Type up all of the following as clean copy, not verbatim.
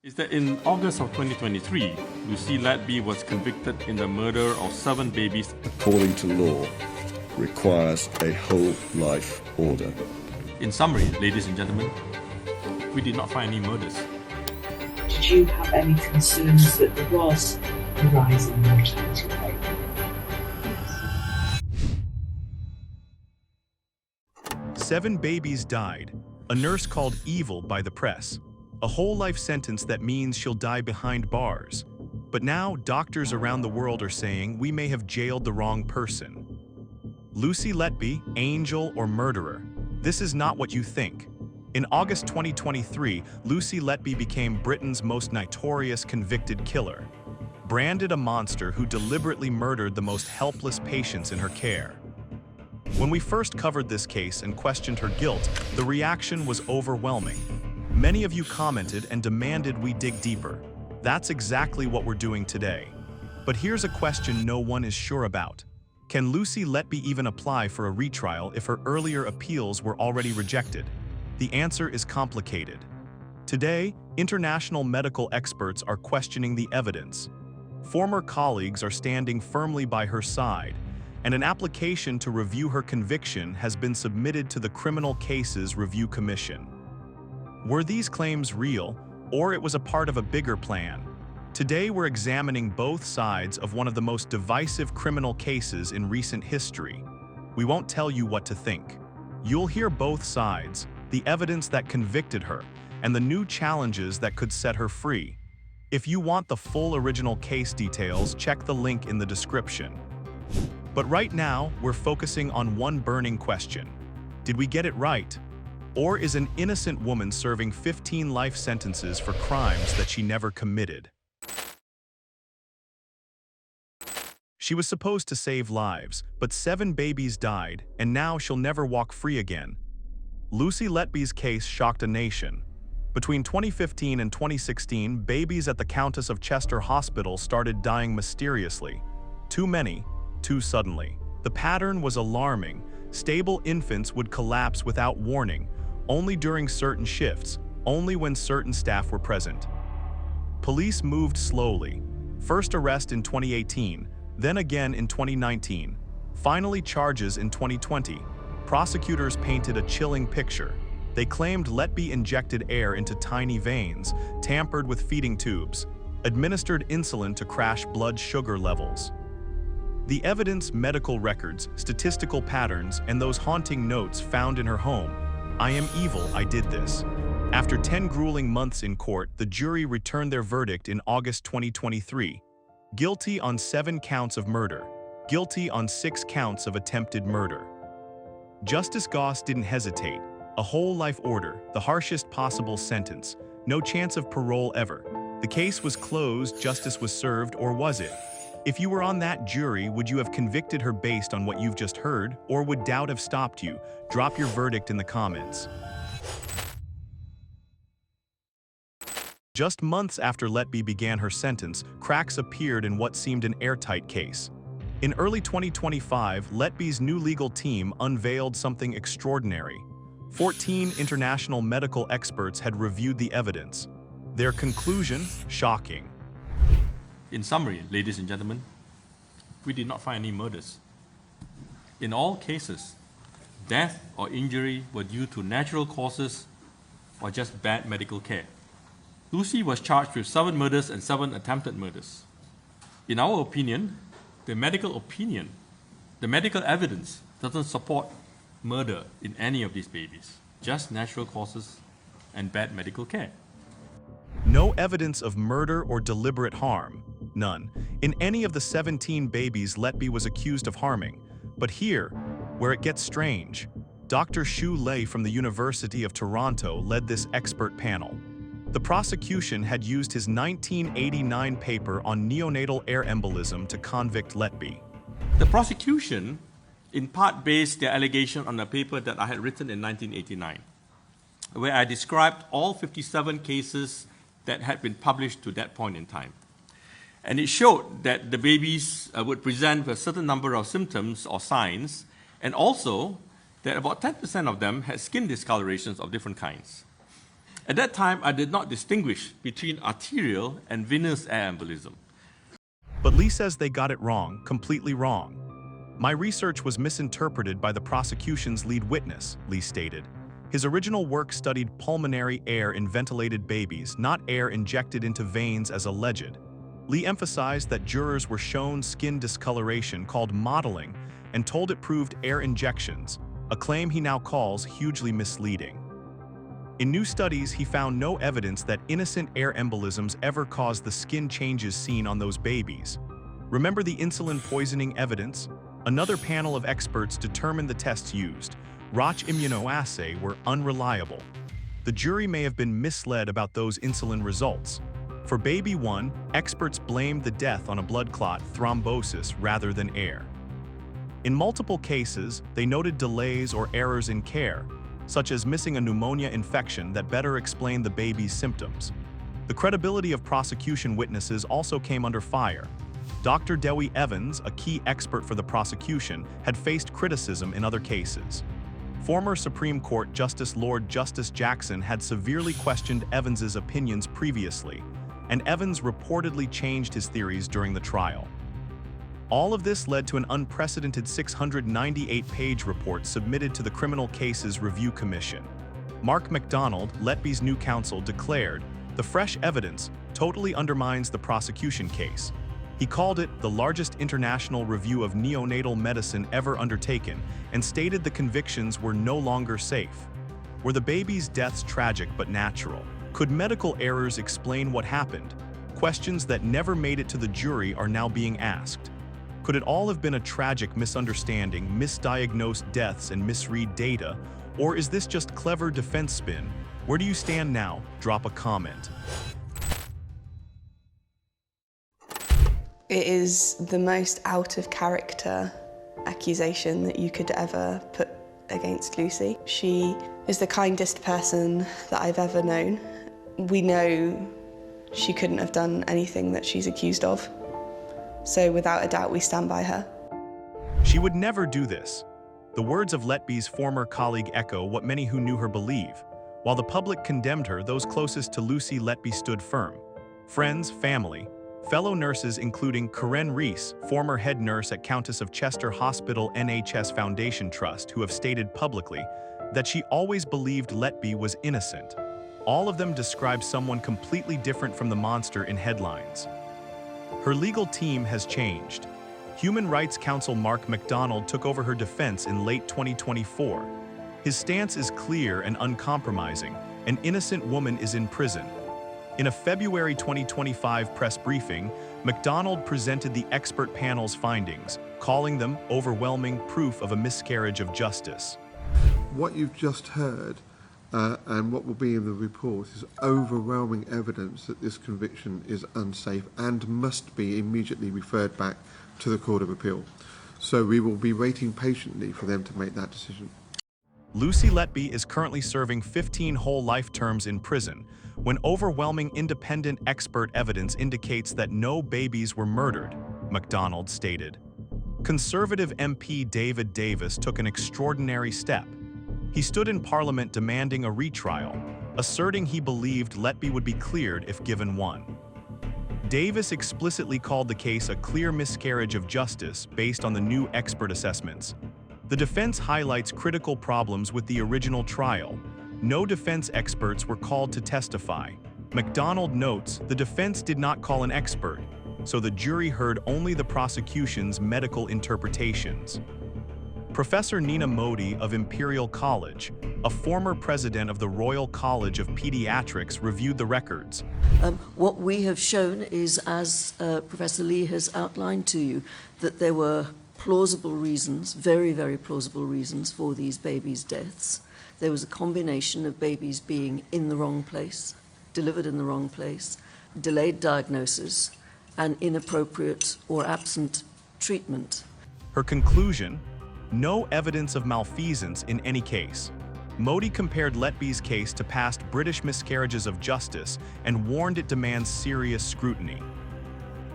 is that in August of 2023, Lucy Letby was convicted in the murder of 7 babies. According to law, requires a whole life order. In summary, ladies and gentlemen, we did not find any murders. Did you have any concerns that there was a rise in mortality rate? 7 babies died, a nurse called evil by the press. A whole life sentence that means she'll die behind bars. But now, doctors around the world are saying we may have jailed the wrong person. Lucy Letby, angel or murderer? This is not what you think. In August 2023, Lucy Letby became Britain's most notorious convicted killer, branded a monster who deliberately murdered the most helpless patients in her care. When we first covered this case and questioned her guilt, the reaction was overwhelming. Many of you commented and demanded we dig deeper. That's exactly what we're doing today. But here's a question no one is sure about. Can Lucy Letby even apply for a retrial if her earlier appeals were already rejected? The answer is complicated. Today, international medical experts are questioning the evidence. Former colleagues are standing firmly by her side, and an application to review her conviction has been submitted to the Criminal Cases Review Commission. Were these claims real, or it was a part of a bigger plan? Today we're examining both sides of one of the most divisive criminal cases in recent history. We won't tell you what to think. You'll hear both sides, the evidence that convicted her, and the new challenges that could set her free. If you want the full original case details, check the link in the description. But right now, we're focusing on one burning question. Did we get it right? Or is an innocent woman serving 15 life sentences for crimes that she never committed? She was supposed to save lives, but 7 babies died, and now she'll never walk free again. Lucy Letby's case shocked a nation. Between 2015 and 2016, babies at the Countess of Chester Hospital started dying mysteriously. Too many, too suddenly. The pattern was alarming. Stable infants would collapse without warning, only during certain shifts, only when certain staff were present. Police moved slowly. First arrest in 2018, then again in 2019. Finally charges in 2020. Prosecutors painted a chilling picture. They claimed Letby injected air into tiny veins, tampered with feeding tubes, administered insulin to crash blood sugar levels. The evidence, medical records, statistical patterns, and those haunting notes found in her home. I am evil, I did this. After 10 grueling months in court, the jury returned their verdict in August 2023. Guilty on 7 counts of murder. Guilty on 6 counts of attempted murder. Justice Goss didn't hesitate. A whole life order, the harshest possible sentence. No chance of parole ever. The case was closed, justice was served, or was it? If you were on that jury, would you have convicted her based on what you've just heard, or would doubt have stopped you? Drop your verdict in the comments. Just months after Letby began her sentence, cracks appeared in what seemed an airtight case. In early 2025, Letby's new legal team unveiled something extraordinary. 14 international medical experts had reviewed the evidence. Their conclusion, shocking. In summary, ladies and gentlemen, we did not find any murders. In all cases, death or injury were due to natural causes or just bad medical care. Lucy was charged with 7 murders and 7 attempted murders. In our opinion, the medical evidence doesn't support murder in any of these babies, just natural causes and bad medical care. No evidence of murder or deliberate harm. None. In any of the 17 babies Letby was accused of harming. But here, where it gets strange, Dr. Xu Lei from the University of Toronto led this expert panel. The prosecution had used his 1989 paper on neonatal air embolism to convict Letby. The prosecution, in part, based their allegation on a paper that I had written in 1989, where I described all 57 cases that had been published to that point in time. And it showed that the babies would present with a certain number of symptoms or signs, and also that about 10% of them had skin discolorations of different kinds. At that time, I did not distinguish between arterial and venous air embolism. But Lee says they got it wrong, completely wrong. My research was misinterpreted by the prosecution's lead witness, Lee stated. His original work studied pulmonary air in ventilated babies, not air injected into veins as alleged. Lee emphasized that jurors were shown skin discoloration called mottling and told it proved air injections, a claim he now calls hugely misleading. In new studies, he found no evidence that innocent air embolisms ever caused the skin changes seen on those babies. Remember the insulin poisoning evidence? Another panel of experts determined the tests used, Roche immunoassay, were unreliable. The jury may have been misled about those insulin results. For baby 1, experts blamed the death on a blood clot, thrombosis, rather than air. In multiple cases, they noted delays or errors in care, such as missing a pneumonia infection that better explained the baby's symptoms. The credibility of prosecution witnesses also came under fire. Dr. Dewi Evans, a key expert for the prosecution, had faced criticism in other cases. Former Supreme Court Justice Lord Justice Jackson had severely questioned Evans's opinions previously, and Evans reportedly changed his theories during the trial. All of this led to an unprecedented 698-page report submitted to the Criminal Cases Review Commission. Mark MacDonald, Letby's new counsel, declared, "The fresh evidence totally undermines the prosecution case." He called it the largest international review of neonatal medicine ever undertaken and stated the convictions were no longer safe. Were the baby's deaths tragic but natural? Could medical errors explain what happened? Questions that never made it to the jury are now being asked. Could it all have been a tragic misunderstanding, misdiagnosed deaths, and misread data? Or is this just clever defense spin? Where do you stand now? Drop a comment. It is the most out of character accusation that you could ever put against Lucy. She is the kindest person that I've ever known. We know she couldn't have done anything that she's accused of. So without a doubt, we stand by her. She would never do this. The words of Letby's former colleague echo what many who knew her believe. While the public condemned her, those closest to Lucy Letby stood firm. Friends, family, fellow nurses including Karen Rees, former head nurse at Countess of Chester Hospital NHS Foundation Trust, who have stated publicly that she always believed Letby was innocent. All of them describe someone completely different from the monster in headlines. Her legal team has changed. Human Rights Counsel Mark MacDonald took over her defense in late 2024. His stance is clear and uncompromising. An innocent woman is in prison. In a February 2025 press briefing, MacDonald presented the expert panel's findings, calling them overwhelming proof of a miscarriage of justice. What you've just heard and what will be in the report is overwhelming evidence that this conviction is unsafe and must be immediately referred back to the Court of Appeal. So we will be waiting patiently for them to make that decision. Lucy Letby is currently serving 15 whole life terms in prison, when overwhelming independent expert evidence indicates that no babies were murdered, MacDonald stated. Conservative MP David Davis took an extraordinary step. He stood in Parliament demanding a retrial, asserting he believed Letby would be cleared if given one. Davis explicitly called the case a clear miscarriage of justice based on the new expert assessments. The defense highlights critical problems with the original trial. No defense experts were called to testify. MacDonald notes the defense did not call an expert, so the jury heard only the prosecution's medical interpretations. Professor Nina Modi of Imperial College, a former president of the Royal College of Pediatrics, reviewed the records. What we have shown is, as Professor Lee has outlined to you, that there were plausible reasons, very, very plausible reasons for these babies' deaths. There was a combination of babies being in the wrong place, delivered in the wrong place, delayed diagnosis, and inappropriate or absent treatment. Her conclusion: no evidence of malfeasance in any case. Modi compared Letby's case to past British miscarriages of justice and warned it demands serious scrutiny.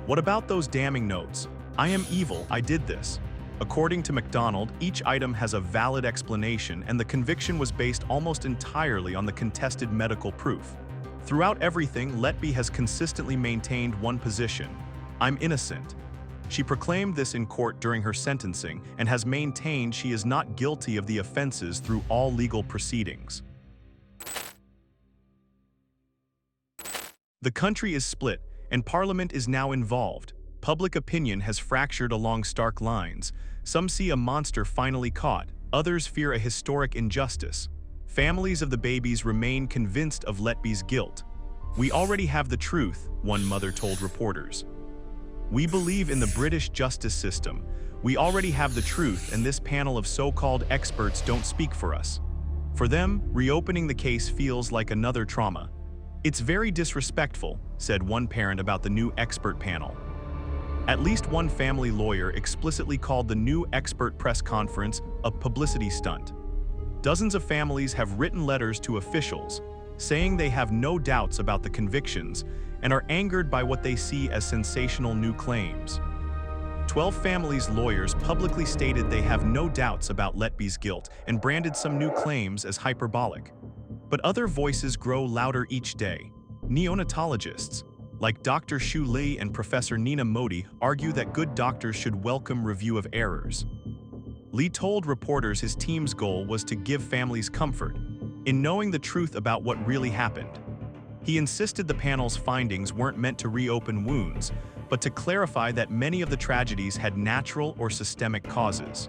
What about those damning notes? "I am evil, I did this." According to MacDonald, each item has a valid explanation, and the conviction was based almost entirely on the contested medical proof. Throughout everything, Letby has consistently maintained one position: I'm innocent. She proclaimed this in court during her sentencing and has maintained she is not guilty of the offenses through all legal proceedings. The country is split, and Parliament is now involved. Public opinion has fractured along stark lines. Some see a monster finally caught, others fear a historic injustice. Families of the babies remain convinced of Letby's guilt. We already have the truth, one mother told reporters. We believe in the British justice system. We already have the truth, and this panel of so-called experts don't speak for us. For them, reopening the case feels like another trauma. It's very disrespectful, said one parent about the new expert panel. At least one family lawyer explicitly called the new expert press conference a publicity stunt. Dozens of families have written letters to officials, saying they have no doubts about the convictions and are angered by what they see as sensational new claims. 12 families' lawyers publicly stated they have no doubts about Letby's guilt and branded some new claims as hyperbolic. But other voices grow louder each day. Neonatologists, like Dr. Shu Li and Professor Nina Modi, argue that good doctors should welcome review of errors. Li told reporters his team's goal was to give families comfort in knowing the truth about what really happened. He insisted the panel's findings weren't meant to reopen wounds, but to clarify that many of the tragedies had natural or systemic causes.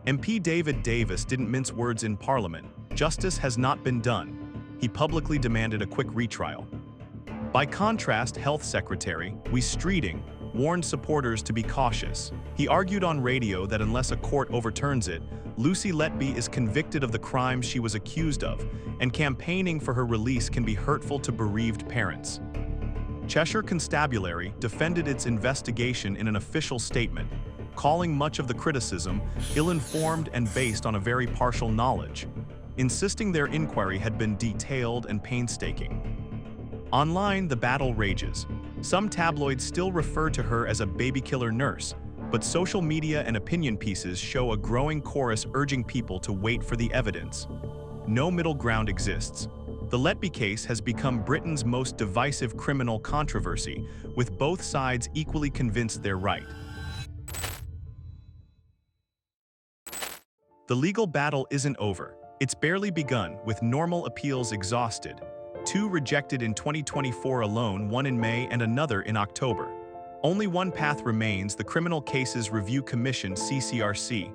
MP David Davis didn't mince words in Parliament. Justice has not been done. He publicly demanded a quick retrial. By contrast, Health Secretary Wee Streeting warned supporters to be cautious. He argued on radio that unless a court overturns it, Lucy Letby is convicted of the crimes she was accused of, and campaigning for her release can be hurtful to bereaved parents. Cheshire Constabulary defended its investigation in an official statement, calling much of the criticism ill-informed and based on a very partial knowledge, insisting their inquiry had been detailed and painstaking. Online, the battle rages. Some tabloids still refer to her as a baby killer nurse, but social media and opinion pieces show a growing chorus urging people to wait for the evidence. No middle ground exists. The Letby case has become Britain's most divisive criminal controversy, with both sides equally convinced they're right. The legal battle isn't over. It's barely begun, with normal appeals exhausted. 2 rejected in 2024 alone, one in May and another in October. Only one path remains: the Criminal Cases Review Commission (CCRC),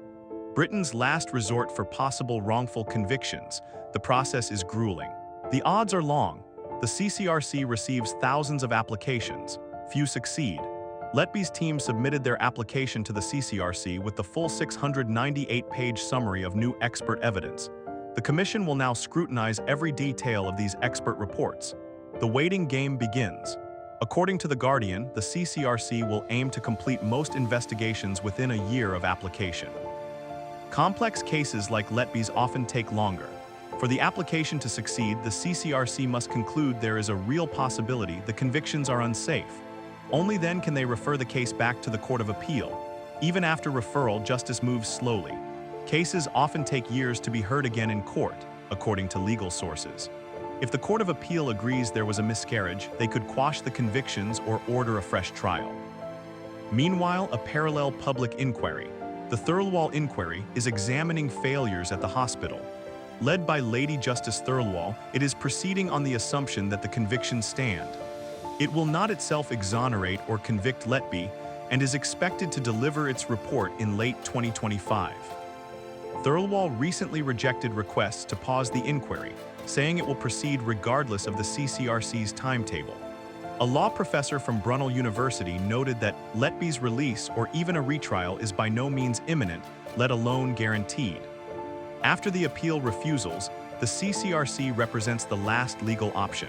Britain's last resort for possible wrongful convictions. The process is grueling. The odds are long. The CCRC receives thousands of applications. Few succeed. Letby's team submitted their application to the CCRC with the full 698-page summary of new expert evidence. The Commission will now scrutinize every detail of these expert reports. The waiting game begins. According to The Guardian, the CCRC will aim to complete most investigations within a year of application. Complex cases like Letby's often take longer. For the application to succeed, the CCRC must conclude there is a real possibility the convictions are unsafe. Only then can they refer the case back to the Court of Appeal. Even after referral, justice moves slowly. Cases often take years to be heard again in court, according to legal sources. If the Court of Appeal agrees there was a miscarriage, they could quash the convictions or order a fresh trial. Meanwhile, a parallel public inquiry, the Thirlwall Inquiry, is examining failures at the hospital. Led by Lady Justice Thirlwall, it is proceeding on the assumption that the convictions stand. It will not itself exonerate or convict Letby and is expected to deliver its report in late 2025. Thirlwall recently rejected requests to pause the inquiry, saying it will proceed regardless of the CCRC's timetable. A law professor from Brunel University noted that Letby's release or even a retrial is by no means imminent, let alone guaranteed. After the appeal refusals, the CCRC represents the last legal option.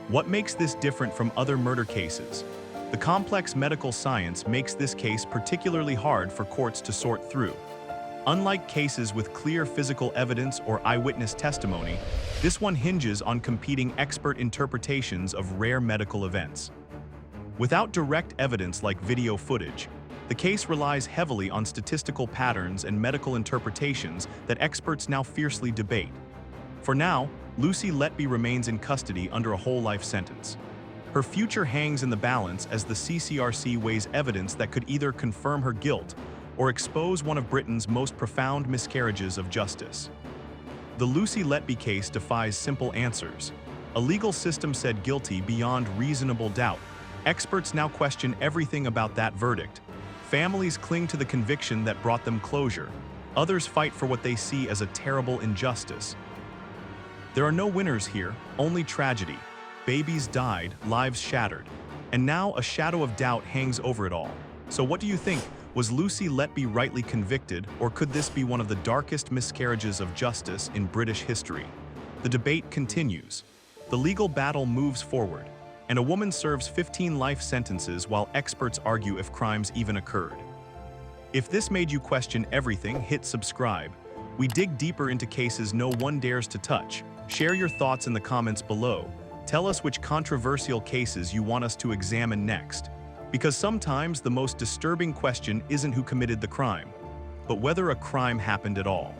What makes this different from other murder cases? The complex medical science makes this case particularly hard for courts to sort through. Unlike cases with clear physical evidence or eyewitness testimony, this one hinges on competing expert interpretations of rare medical events. Without direct evidence like video footage, the The case relies heavily on statistical patterns and medical interpretations that experts now fiercely debate. For now, Lucy Letby remains in custody under a whole life sentence. Her future hangs in the balance as the CCRC weighs evidence that could either confirm her guilt or expose one of Britain's most profound miscarriages of justice. The Lucy Letby case defies simple answers. A legal system said guilty beyond reasonable doubt. Experts now question everything about that verdict. Families cling to the conviction that brought them closure. Others fight for what they see as a terrible injustice. There are no winners here, only tragedy. Babies died, lives shattered. And now a shadow of doubt hangs over it all. So what do you think? Was Lucy Letby rightly convicted, or could this be one of the darkest miscarriages of justice in British history? The debate continues. The legal battle moves forward, and a woman serves 15 life sentences while experts argue if crimes even occurred. If this made you question everything, hit subscribe. We dig deeper into cases no one dares to touch. Share your thoughts in the comments below. Tell us which controversial cases you want us to examine next. Because sometimes the most disturbing question isn't who committed the crime, but whether a crime happened at all.